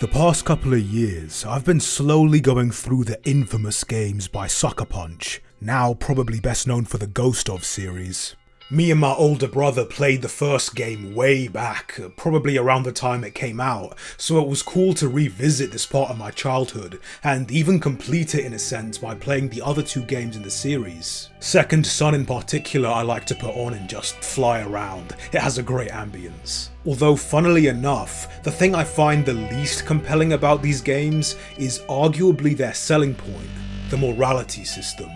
The past couple of years, I've been slowly going through the infamous games by Sucker Punch, now probably best known for the Ghost of series. Me and my older brother played the first game way back, probably around the time it came out, so it was cool to revisit this part of my childhood, and even complete it in a sense by playing the other two games in the series. Second Son in particular I like to put on and just fly around, it has a great ambience. Although funnily enough, the thing I find the least compelling about these games is arguably their selling point, the morality system.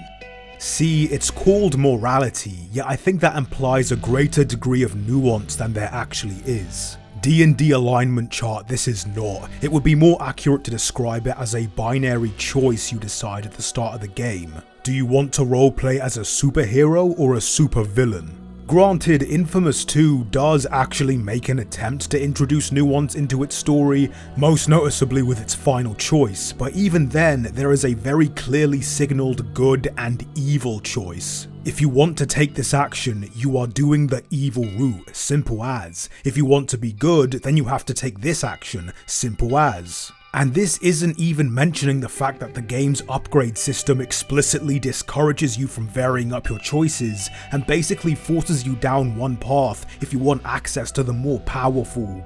See, it's called morality, yet I think that implies a greater degree of nuance than there actually is. D&D alignment chart, this is not. It would be more accurate to describe it as a binary choice you decide at the start of the game. Do you want to roleplay as a superhero or a supervillain? Granted, Infamous 2 does actually make an attempt to introduce nuance into its story, most noticeably with its final choice, but even then, there is a very clearly signalled good and evil choice. If you want to take this action, you are doing the evil route, simple as. If you want to be good, then you have to take this action, simple as. And this isn't even mentioning the fact that the game's upgrade system explicitly discourages you from varying up your choices and basically forces you down one path if you want access to the more powerful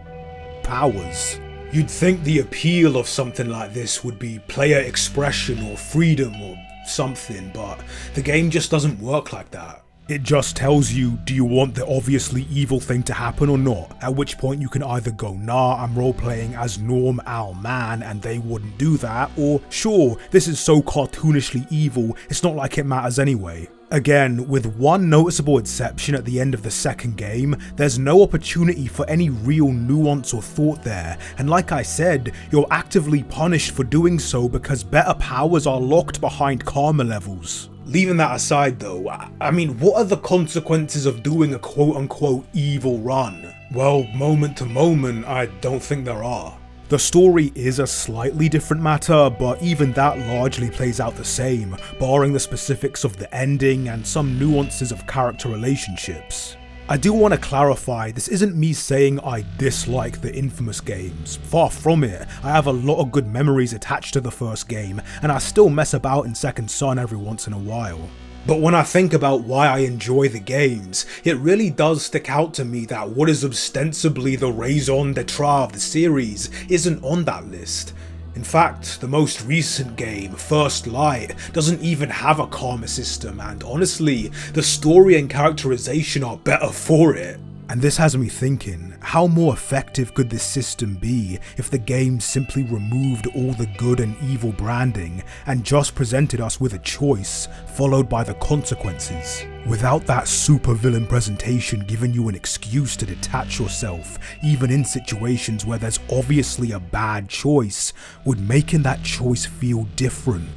powers. You'd think the appeal of something like this would be player expression or freedom or something, but the game just doesn't work like that. It just tells you, do you want the obviously evil thing to happen or not? At which point you can either go, nah, I'm roleplaying as Norm Al Man and they wouldn't do that, or sure, this is so cartoonishly evil, it's not like it matters anyway. Again, with one noticeable exception at the end of the second game, there's no opportunity for any real nuance or thought there, and like I said, you're actively punished for doing so because better powers are locked behind karma levels. Leaving that aside though, I mean, what are the consequences of doing a quote-unquote evil run? Well, moment to moment, I don't think there are. The story is a slightly different matter, but even that largely plays out the same, barring the specifics of the ending and some nuances of character relationships. I do want to clarify, this isn't me saying I dislike the Infamous games, far from it. I have a lot of good memories attached to the first game, and I still mess about in Second Son every once in a while. But when I think about why I enjoy the games, it really does stick out to me that what is ostensibly the raison d'etre of the series isn't on that list. In fact, the most recent game, First Light, doesn't even have a karma system, and honestly, the story and characterization are better for it. And this has me thinking, how more effective could this system be if the game simply removed all the good and evil branding and just presented us with a choice, followed by the consequences? Without that supervillain presentation giving you an excuse to detach yourself, even in situations where there's obviously a bad choice, would making that choice feel different?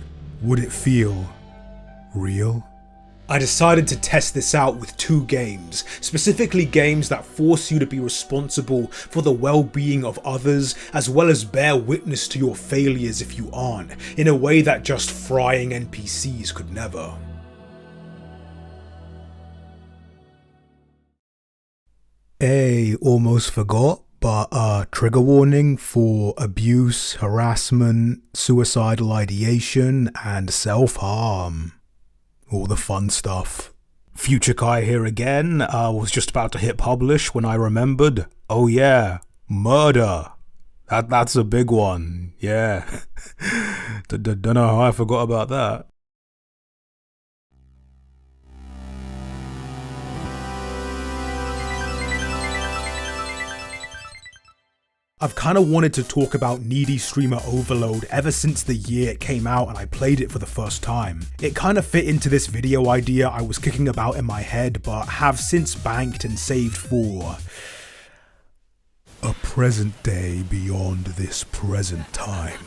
Would it feel real? I decided to test this out with two games, specifically games that force you to be responsible for the well-being of others, as well as bear witness to your failures if you aren't, in a way that just frying NPCs could never. Hey, almost forgot, but trigger warning for abuse, harassment, suicidal ideation, and self-harm. All the fun stuff. Future Kai here again. I was just about to hit publish when I remembered. Oh yeah, murder. That's a big one. Yeah. Don't know how I forgot about that. I've kind of wanted to talk about Needy Streamer Overload ever since the year it came out and I played it for the first time. It kind of fit into this video idea I was kicking about in my head, but have since banked and saved for a present day beyond this present time.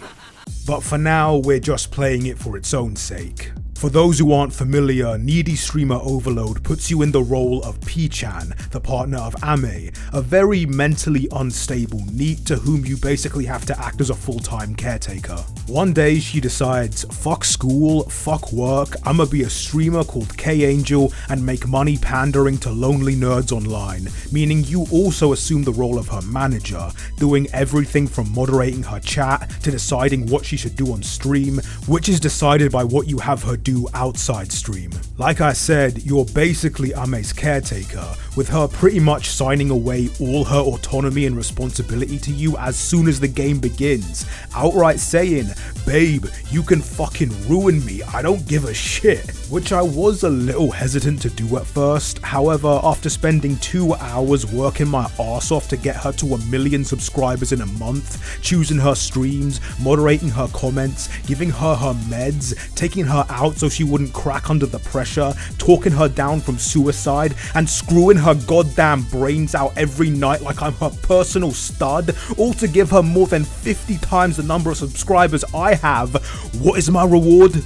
But for now, we're just playing it for its own sake. For those who aren't familiar, Needy Streamer Overload puts you in the role of P-chan, the partner of Ame, a very mentally unstable NEET to whom you basically have to act as a full-time caretaker. One day she decides, fuck school, fuck work, I'ma be a streamer called K-Angel and make money pandering to lonely nerds online, meaning you also assume the role of her manager, doing everything from moderating her chat to deciding what she should do on stream, which is decided by what you have her do outside stream. Like I said, you're basically Ame's caretaker, with her pretty much signing away all her autonomy and responsibility to you as soon as the game begins, outright saying, babe, you can fucking ruin me, I don't give a shit. Which I was a little hesitant to do at first, however, after spending 2 hours working my arse off to get her to 1 million subscribers in a month, choosing her streams, moderating her comments, giving her her meds, taking her out so she wouldn't crack under the pressure, talking her down from suicide, and screwing her goddamn brains out every night like I'm her personal stud, all to give her more than 50 times the number of subscribers I have. What is my reward?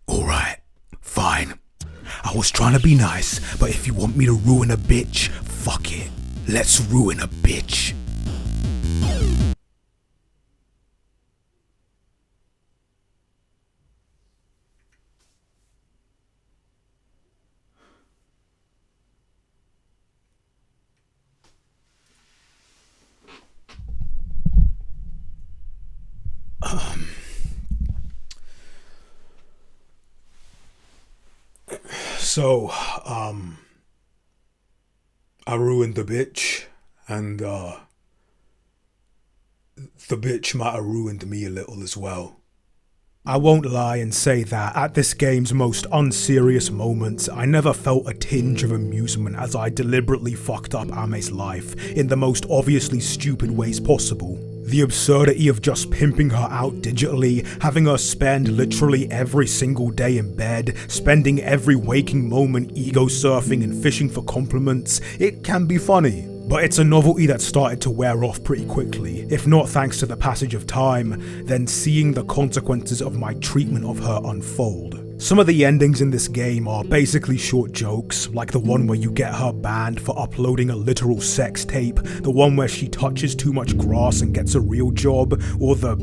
Alright, fine. I was trying to be nice, but if you want me to ruin a bitch, fuck it. Let's ruin a bitch. So, I ruined the bitch, and, the bitch might have ruined me a little as well. I won't lie and say that at this game's most unserious moments, I never felt a tinge of amusement as I deliberately fucked up Ame's life in the most obviously stupid ways possible. The absurdity of just pimping her out digitally, having her spend literally every single day in bed, spending every waking moment ego surfing and fishing for compliments, it can be funny. But it's a novelty that started to wear off pretty quickly, if not thanks to the passage of time, then seeing the consequences of my treatment of her unfold. Some of the endings in this game are basically short jokes, like the one where you get her banned for uploading a literal sex tape, the one where she touches too much grass and gets a real job, or the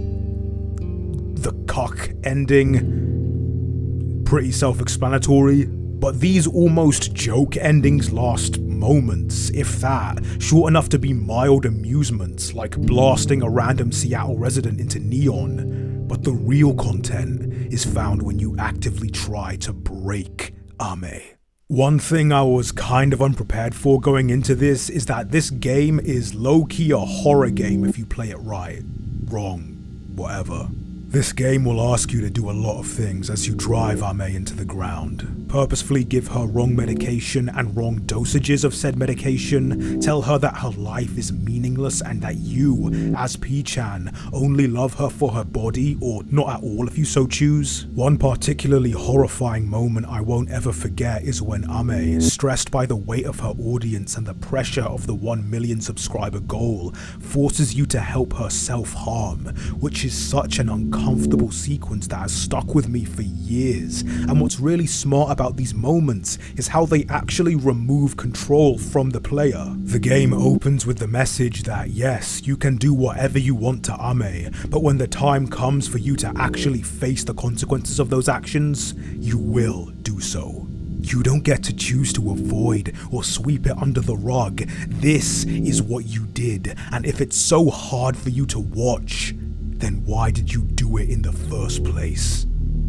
cuck ending. Pretty self-explanatory. But these almost joke endings last moments, if that, short enough to be mild amusements, like blasting a random Seattle resident into neon. But the real content is found when you actively try to break Ame. One thing I was kind of unprepared for going into this is that this game is low-key a horror game if you play it right, wrong, whatever. This game will ask you to do a lot of things as you drive Ame into the ground. Purposefully give her wrong medication and wrong dosages of said medication, tell her that her life is meaningless and that you, as P-chan, only love her for her body, or not at all if you so choose. One particularly horrifying moment I won't ever forget is when Ame, stressed by the weight of her audience and the pressure of the 1 million subscriber goal, forces you to help her self-harm, which is such an uncomfortable sequence that has stuck with me for years. And what's really smart about these moments is how they actually remove control from the player. The game opens with the message that yes, you can do whatever you want to Ame, but when the time comes for you to actually face the consequences of those actions, you will do so. You don't get to choose to avoid or sweep it under the rug. This is what you did, and if it's so hard for you to watch, then why did you do it in the first place?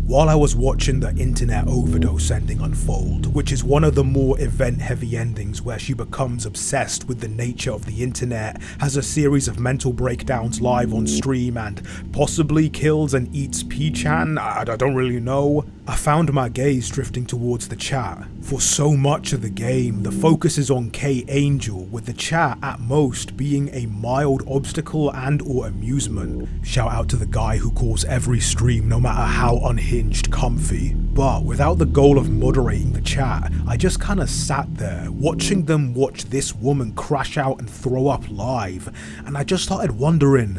While I was watching the internet overdose ending unfold, which is one of the more event-heavy endings where she becomes obsessed with the nature of the internet, has a series of mental breakdowns live on stream, and possibly kills and eats P-chan, I don't really know, I found my gaze drifting towards the chat. For so much of the game, the focus is on K-Angel, with the chat at most being a mild obstacle and or amusement. Shout out to the guy who calls every stream, no matter how unhinged unhinged comfy, but without the goal of moderating the chat, I just kinda sat there, watching them watch this woman crash out and throw up live, and I just started wondering,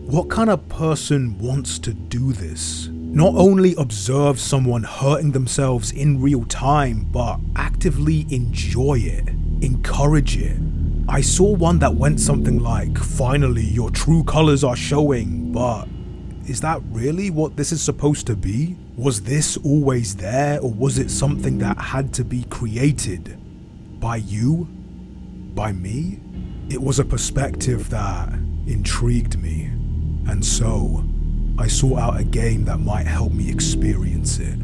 what kind of person wants to do this? Not only observe someone hurting themselves in real time, but actively enjoy it, encourage it. I saw one that went something like, "Finally, your true colors are showing," but is that really what this is supposed to be? Was this always there, or was it something that had to be created? By you? By me? It was a perspective that intrigued me, and so I sought out a game that might help me experience it.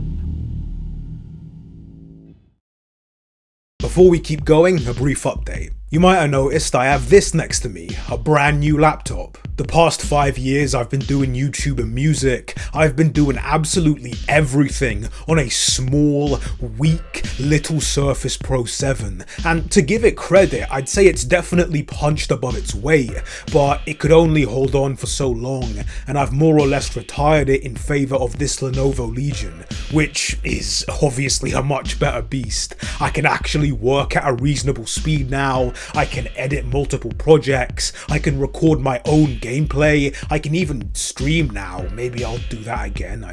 Before we keep going, a brief update. You might have noticed I have this next to me, a brand new laptop. The past 5 years I've been doing YouTube and music. I've been doing absolutely everything on a small, weak, little Surface Pro 7. And to give it credit, I'd say it's definitely punched above its weight, but it could only hold on for so long, and I've more or less retired it in favour of this Lenovo Legion, which is obviously a much better beast. I can actually work at a reasonable speed now. I can edit multiple projects, I can record my own gameplay, I can even stream now. Maybe I'll do that again.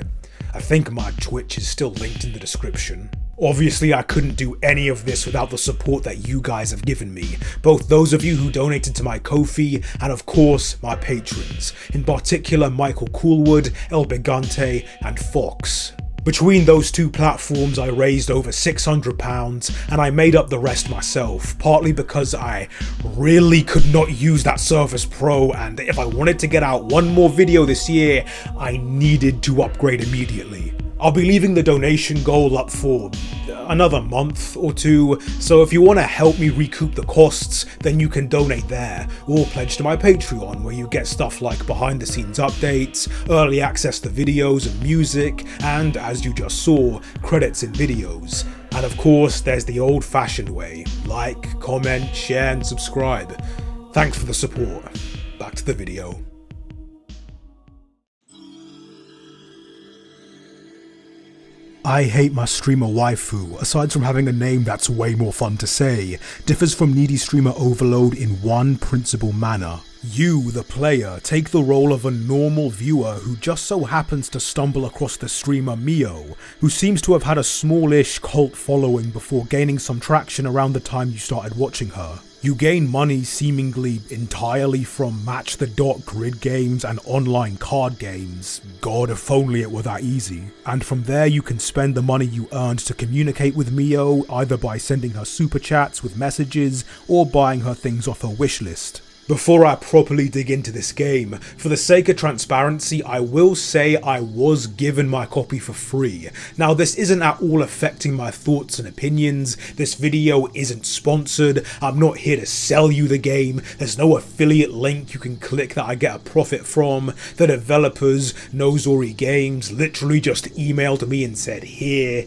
I think my Twitch is still linked in the description. Obviously I couldn't do any of this without the support that you guys have given me, both those of you who donated to my Ko-fi and of course my patrons, in particular Michael Coolwood, El Bigante and Fox. Between those two platforms I raised over £600 and I made up the rest myself, partly because I really could not use that Surface Pro, and if I wanted to get out one more video this year, I needed to upgrade immediately. I'll be leaving the donation goal up for another month or two, so if you want to help me recoup the costs, then you can donate there, or pledge to my Patreon where you get stuff like behind the scenes updates, early access to videos and music, and as you just saw, credits in videos. And of course there's the old fashioned way, like, comment, share and subscribe. Thanks for the support. Back to the video. I Hate My Streamer Waifu, aside from having a name that's way more fun to say, differs from Needy Streamer Overload in one principal manner. You, the player, take the role of a normal viewer who just so happens to stumble across the streamer Mio, who seems to have had a smallish cult following before gaining some traction around the time you started watching her. You gain money seemingly entirely from match the dot grid games and online card games. God, if only it were that easy. And from there you can spend the money you earned to communicate with Mio, either by sending her super chats with messages or buying her things off her wishlist. Before I properly dig into this game, for the sake of transparency, I will say I was given my copy for free. Now this isn't at all affecting my thoughts and opinions, this video isn't sponsored, I'm not here to sell you the game, there's no affiliate link you can click that I get a profit from. The developers, Nozori Games, literally just emailed me and said, "Here,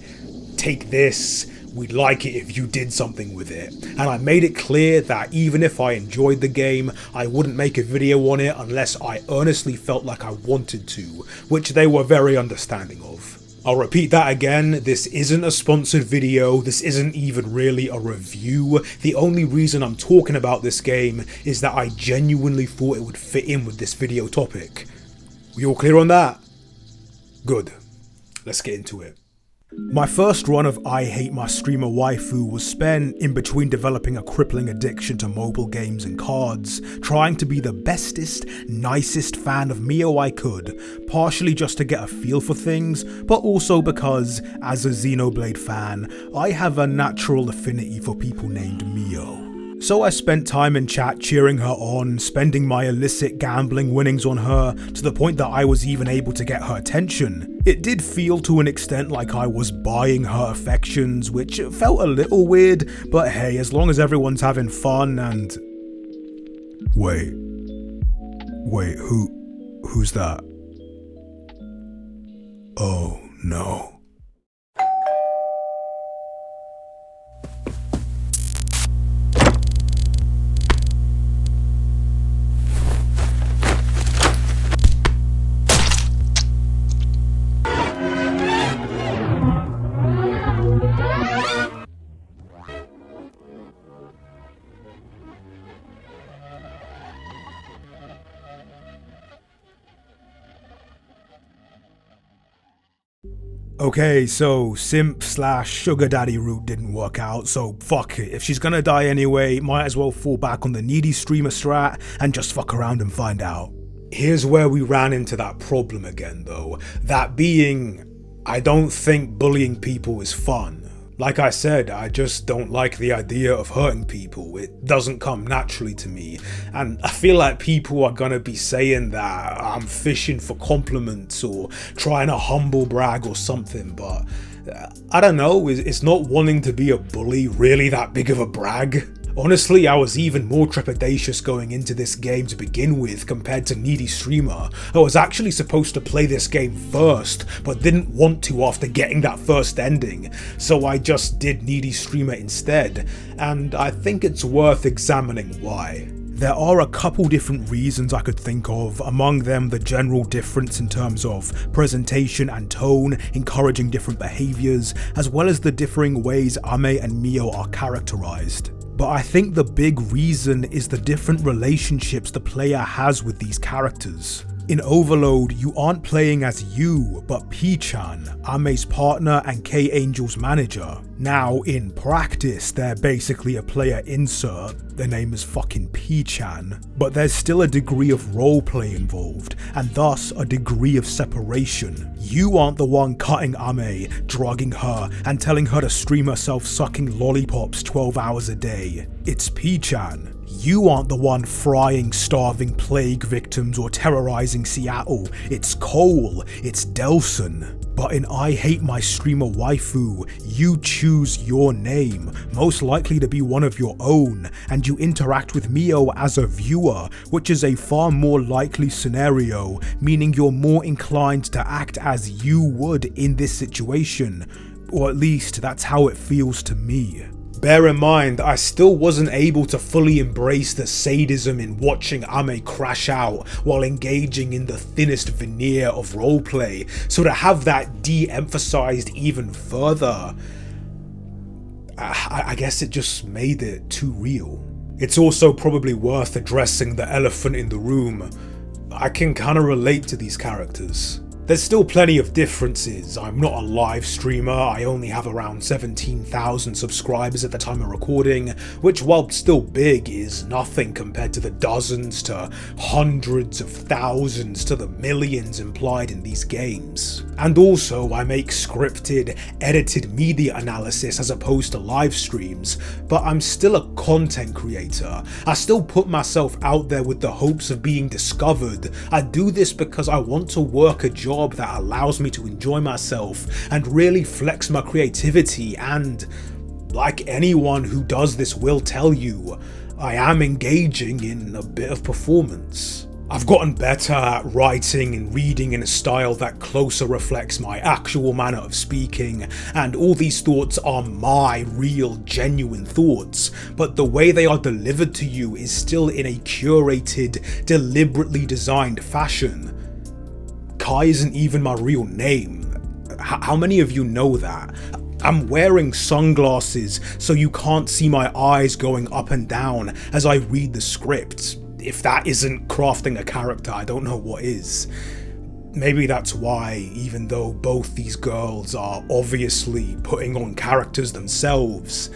take this. We'd like it if you did something with it." And I made it clear that even if I enjoyed the game, I wouldn't make a video on it unless I earnestly felt like I wanted to, which they were very understanding of. I'll repeat that again, this isn't a sponsored video, this isn't even really a review. The only reason I'm talking about this game is that I genuinely thought it would fit in with this video topic. We all clear on that? Good. Let's get into it. My first run of I Hate My Streamer Waifu was spent in between developing a crippling addiction to mobile games and cards, trying to be the bestest, nicest fan of Mio I could, partially just to get a feel for things, but also because, as a Xenoblade fan, I have a natural affinity for people named Mio. So I spent time in chat cheering her on, spending my illicit gambling winnings on her, to the point that I was even able to get her attention. It did feel to an extent like I was buying her affections, which felt a little weird, but hey, as long as everyone's having fun and... Wait, who's that? Oh no. Okay, so simp slash sugar daddy route didn't work out, so fuck it. If she's gonna die anyway, might as well fall back on the needy streamer strat and just fuck around and find out. Here's where we ran into that problem again though. That being, I don't think bullying people is fun. Like I said, I just don't like the idea of hurting people. It doesn't come naturally to me. And I feel like people are gonna be saying that I'm fishing for compliments or trying to humble brag or something, but I don't know, is not wanting to be a bully really that big of a brag? Honestly, I was even more trepidatious going into this game to begin with compared to Needy Streamer. I was actually supposed to play this game first, but didn't want to after getting that first ending, so I just did Needy Streamer instead, and I think it's worth examining why. There are a couple different reasons I could think of, among them the general difference in terms of presentation and tone, encouraging different behaviours, as well as the differing ways Ame and Mio are characterised. But I think the big reason is the different relationships the player has with these characters. In Overload, you aren't playing as you, but P-chan, Ame's partner and K-Angel's manager. Now, in practice, they're basically a player insert, their name is fucking P-chan, but there's still a degree of roleplay involved, and thus a degree of separation. You aren't the one cutting Ame, drugging her, and telling her to stream herself sucking lollipops 12 hours a day. It's P-chan. You aren't the one frying starving plague victims or terrorizing Seattle. It's Cole, it's Delson. But in I Hate My Streamer Waifu, you choose your name, most likely to be one of your own, and you interact with Mio as a viewer, which is a far more likely scenario, meaning you're more inclined to act as you would in this situation, or at least that's how it feels to me. Bear in mind, I still wasn't able to fully embrace the sadism in watching Ame crash out while engaging in the thinnest veneer of roleplay, so to have that de-emphasized even further, I guess it just made it too real. It's also probably worth addressing the elephant in the room. I can kinda relate to these characters. There's still plenty of differences. I'm not a live streamer, I only have around 17,000 subscribers at the time of recording, which while still big is nothing compared to the dozens to hundreds of thousands to the millions implied in these games. And also I make scripted, edited media analysis as opposed to live streams, but I'm still a content creator. I still put myself out there with the hopes of being discovered. I do this because I want to work a job that allows me to enjoy myself and really flex my creativity, and like anyone who does this will tell you, I am engaging in a bit of performance. I've gotten better at writing and reading in a style that closer reflects my actual manner of speaking, and all these thoughts are my real, genuine thoughts, but the way they are delivered to you is still in a curated, deliberately designed fashion. Kai isn't even my real name. How many of you know that? I'm wearing sunglasses so you can't see my eyes going up and down as I read the script. If that isn't crafting a character, I don't know what is. Maybe that's why, even though both these girls are obviously putting on characters themselves,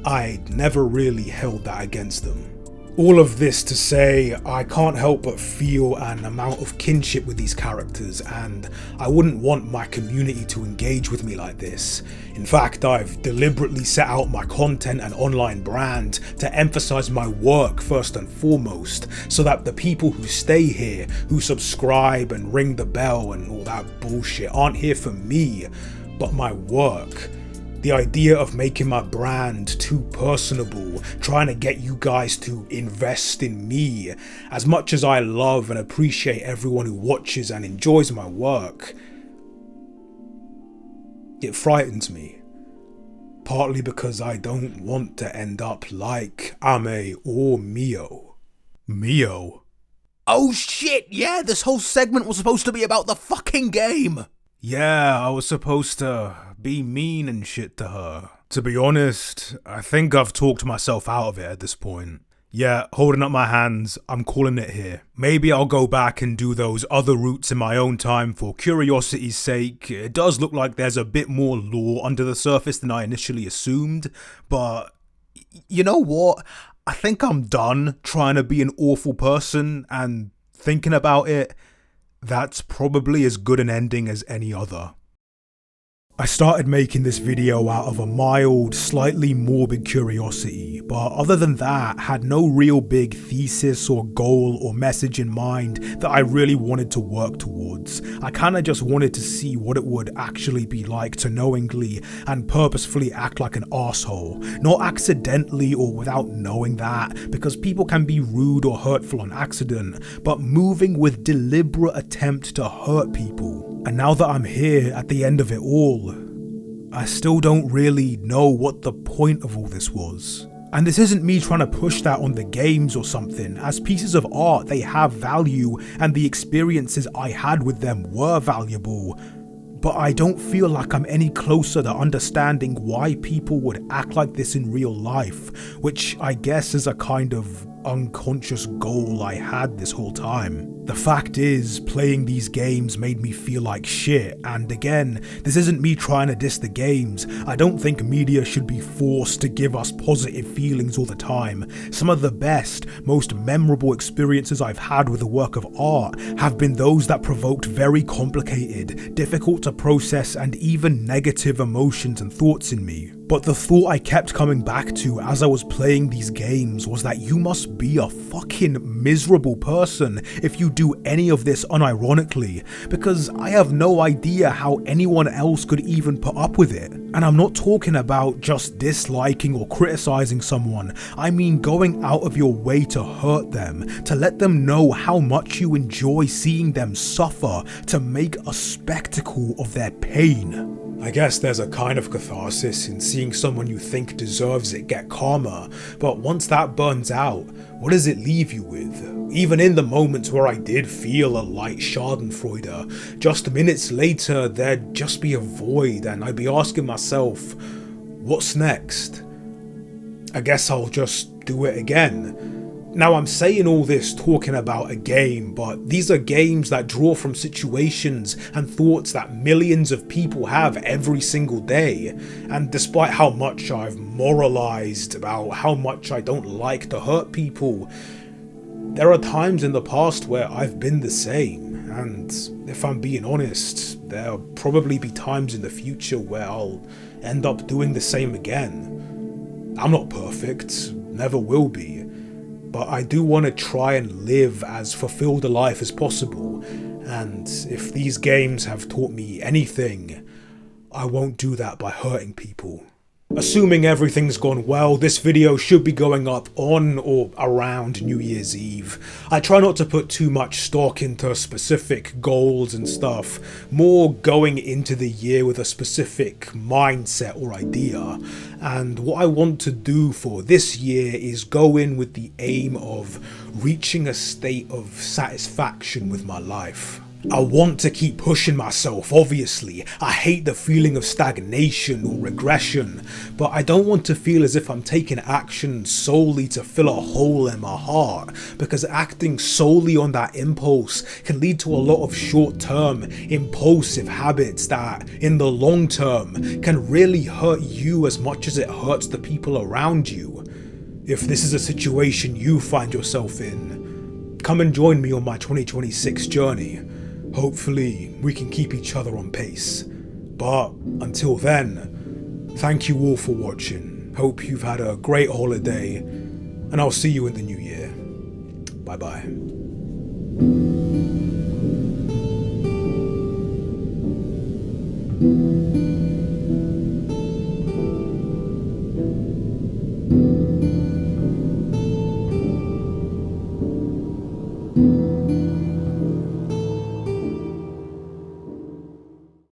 I never really held that against them. All of this to say, I can't help but feel an amount of kinship with these characters, and I wouldn't want my community to engage with me like this. In fact, I've deliberately set out my content and online brand to emphasize my work first and foremost, so that the people who stay here, who subscribe and ring the bell and all that bullshit aren't here for me, but my work. The idea of making my brand too personable, trying to get you guys to invest in me, as much as I love and appreciate everyone who watches and enjoys my work, it frightens me. Partly because I don't want to end up like Ame or Mio. Mio? Oh shit, yeah, this whole segment was supposed to be about the fucking game! Yeah, I was supposed to be mean and shit to her. To be honest, I think I've talked myself out of it at this point. Yeah, holding up my hands, I'm calling it here. Maybe I'll go back and do those other routes in my own time for curiosity's sake. It does look like there's a bit more lore under the surface than I initially assumed, but you know what? I think I'm done trying to be an awful person, and thinking about it, that's probably as good an ending as any other. I started making this video out of a mild, slightly morbid curiosity, but other than that, had no real big thesis or goal or message in mind that I really wanted to work towards. I kinda just wanted to see what it would actually be like to knowingly and purposefully act like an asshole. Not accidentally or without knowing that, because people can be rude or hurtful on accident, but moving with deliberate attempt to hurt people. And now that I'm here at the end of it all, I still don't really know what the point of all this was. And this isn't me trying to push that on the games or something. As pieces of art, they have value, and the experiences I had with them were valuable. But I don't feel like I'm any closer to understanding why people would act like this in real life, which I guess is a kind of unconscious goal I had this whole time. The fact is, playing these games made me feel like shit, and again, this isn't me trying to diss the games. I don't think media should be forced to give us positive feelings all the time. Some of the best, most memorable experiences I've had with a work of art have been those that provoked very complicated, difficult to process, and even negative emotions and thoughts in me. But the thought I kept coming back to as I was playing these games was that you must be a fucking miserable person if you do any of this unironically, because I have no idea how anyone else could even put up with it. And I'm not talking about just disliking or criticizing someone, I mean going out of your way to hurt them, to let them know how much you enjoy seeing them suffer, to make a spectacle of their pain. I guess there's a kind of catharsis in seeing someone you think deserves it get karma, but once that burns out, what does it leave you with? Even in the moments where I did feel a light schadenfreude, just minutes later there'd just be a void, and I'd be asking myself, what's next? I guess I'll just do it again. Now I'm saying all this talking about a game, but these are games that draw from situations and thoughts that millions of people have every single day. And despite how much I've moralized about how much I don't like to hurt people, there are times in the past where I've been the same. And if I'm being honest, there'll probably be times in the future where I'll end up doing the same again. I'm not perfect, never will be. But I do want to try and live as fulfilled a life as possible, and if these games have taught me anything, I won't do that by hurting people. Assuming everything's gone well, this video should be going up on or around New Year's Eve. I try not to put too much stock into specific goals and stuff, more going into the year with a specific mindset or idea. And what I want to do for this year is go in with the aim of reaching a state of satisfaction with my life. I want to keep pushing myself, obviously. I hate the feeling of stagnation or regression, but I don't want to feel as if I'm taking action solely to fill a hole in my heart, because acting solely on that impulse can lead to a lot of short-term, impulsive habits that, in the long term, can really hurt you as much as it hurts the people around you. If this is a situation you find yourself in, come and join me on my 2026 journey. Hopefully, we can keep each other on pace. But until then, thank you all for watching. Hope you've had a great holiday, and I'll see you in the new year. Bye bye.